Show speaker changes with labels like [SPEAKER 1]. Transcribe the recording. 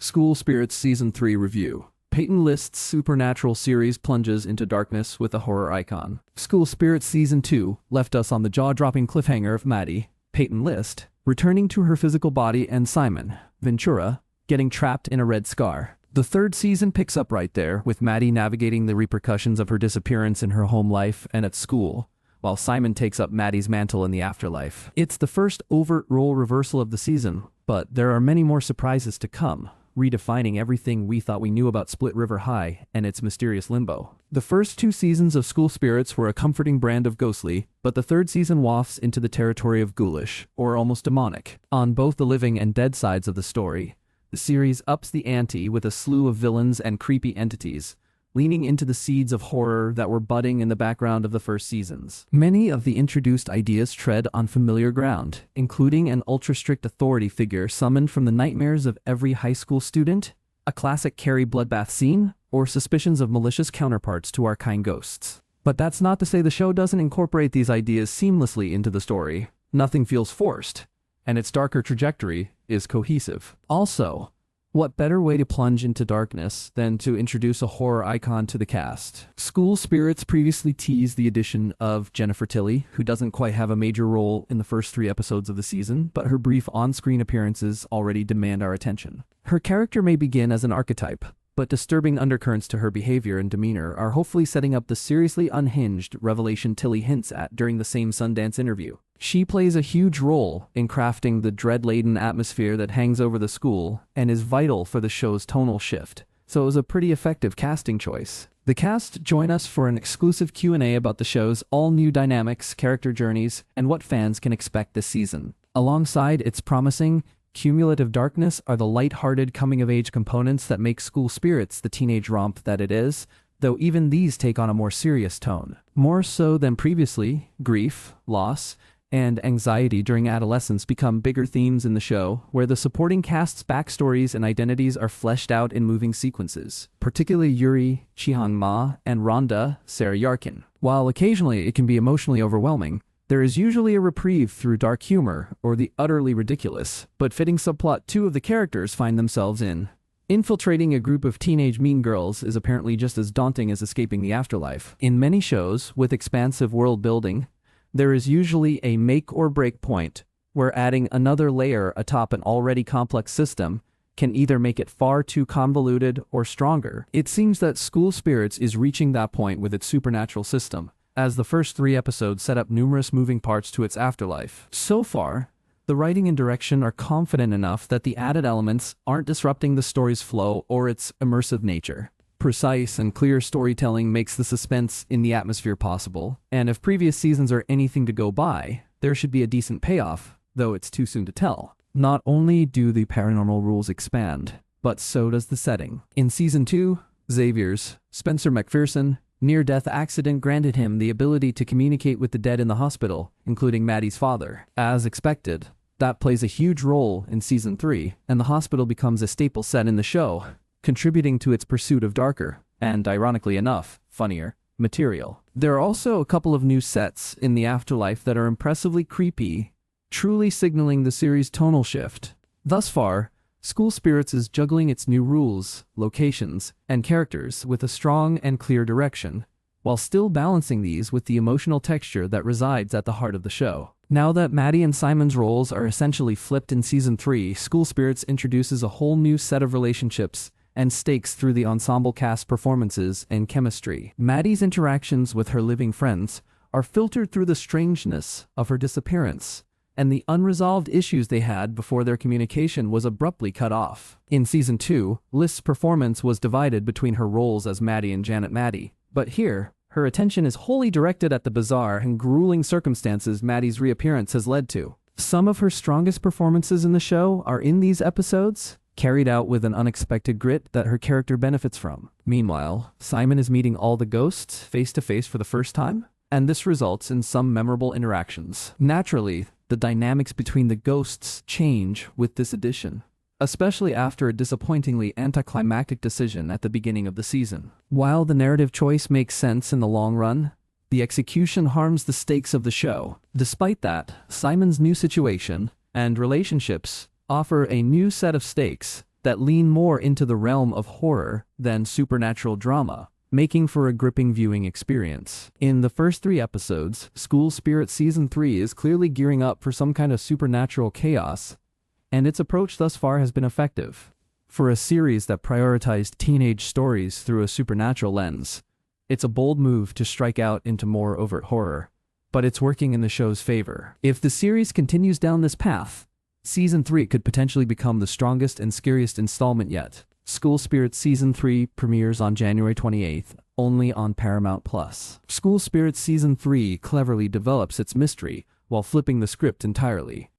[SPEAKER 1] School Spirits Season 3 Review. Peyton lists supernatural series plunges into darkness with a horror icon. School Spirits Season 2 left us on the jaw-dropping cliffhanger of Maddie, Peyton List, returning to her physical body, and Simon, Ventura, getting trapped in a red scar. The third season picks up right there, with Maddie navigating the repercussions of her disappearance in her home life and at school, while Simon takes up Maddie's mantle in the afterlife. It's the first overt role reversal of the season, but there are many more surprises to come, redefining everything we thought we knew about Split River High and its mysterious limbo. The first two seasons of School Spirits were a comforting brand of ghostly, but the third season wafts into the territory of ghoulish, or almost demonic. On both the living and dead sides of the story, the series ups the ante with a slew of villains and creepy entities, leaning into the seeds of horror that were budding in the background of the first seasons. Many of the introduced ideas tread on familiar ground, including an ultra-strict authority figure summoned from the nightmares of every high school student, a classic Carrie bloodbath scene, or suspicions of malicious counterparts to our kind ghosts. But that's not to say the show doesn't incorporate these ideas seamlessly into the story. Nothing feels forced, and its darker trajectory is cohesive. Also, what better way to plunge into darkness than to introduce a horror icon to the cast? School Spirits previously teased the addition of Jennifer Tilly, who doesn't quite have a major role in the first 3 episodes of the season, but her brief on-screen appearances already demand our attention. Her character may begin as an archetype, but disturbing undercurrents to her behavior and demeanor are hopefully setting up the seriously unhinged revelation Tilly hints at during the same Sundance interview. She plays a huge role in crafting the dread-laden atmosphere that hangs over the school and is vital for the show's tonal shift, so it was a pretty effective casting choice. The cast join us for an exclusive Q&A about the show's all-new dynamics, character journeys, and what fans can expect this season. Alongside its promising, cumulative darkness are the light-hearted coming-of-age components that make School Spirits the teenage romp that it is, though even these take on a more serious tone. More so than previously, grief, loss, and anxiety during adolescence become bigger themes in the show, where the supporting cast's backstories and identities are fleshed out in moving sequences, particularly Yuri, Chihang Ma, and Rhonda, Sarah Yarkin. While occasionally it can be emotionally overwhelming, there is usually a reprieve through dark humor or the utterly ridiculous, but fitting subplot 2 of the characters find themselves in. Infiltrating a group of teenage mean girls is apparently just as daunting as escaping the afterlife. In many shows with expansive world building, there is usually a make-or-break point where adding another layer atop an already complex system can either make it far too convoluted or stronger. It seems that School Spirits is reaching that point with its supernatural system, as the first 3 episodes set up numerous moving parts to its afterlife. So far, the writing and direction are confident enough that the added elements aren't disrupting the story's flow or its immersive nature. Precise and clear storytelling makes the suspense in the atmosphere possible, and if previous seasons are anything to go by, there should be a decent payoff, though it's too soon to tell. Not only do the paranormal rules expand, but so does the setting. In Season 2, Xavier's Spencer McPherson near-death accident granted him the ability to communicate with the dead in the hospital, including Maddie's father. As expected, that plays a huge role in Season 3, and the hospital becomes a staple set in the show, contributing to its pursuit of darker, and ironically enough, funnier, material. There are also a couple of new sets in the afterlife that are impressively creepy, truly signaling the series' tonal shift. Thus far, School Spirits is juggling its new rules, locations, and characters with a strong and clear direction, while still balancing these with the emotional texture that resides at the heart of the show. Now that Maddie and Simon's roles are essentially flipped in Season 3, School Spirits introduces a whole new set of relationships and stakes through the ensemble cast performances and chemistry. Maddie's interactions with her living friends are filtered through the strangeness of her disappearance and the unresolved issues they had before their communication was abruptly cut off. In Season 2, List's performance was divided between her roles as Maddie and Janet Maddie, but here, her attention is wholly directed at the bizarre and grueling circumstances Maddie's reappearance has led to. Some of her strongest performances in the show are in these episodes, carried out with an unexpected grit that her character benefits from. Meanwhile, Simon is meeting all the ghosts face-to-face for the first time, and this results in some memorable interactions. Naturally, the dynamics between the ghosts change with this addition, especially after a disappointingly anticlimactic decision at the beginning of the season. While the narrative choice makes sense in the long run, the execution harms the stakes of the show. Despite that, Simon's new situation and relationships offer a new set of stakes that lean more into the realm of horror than supernatural drama, making for a gripping viewing experience. In the first 3 episodes, School Spirit Season 3 is clearly gearing up for some kind of supernatural chaos, and its approach thus far has been effective. For a series that prioritized teenage stories through a supernatural lens, it's a bold move to strike out into more overt horror, but it's working in the show's favor. If the series continues down this path, Season 3 could potentially become the strongest and scariest installment yet. School Spirit Season 3 premieres on January 28th, only on Paramount+. School Spirit Season 3 cleverly develops its mystery while flipping the script entirely.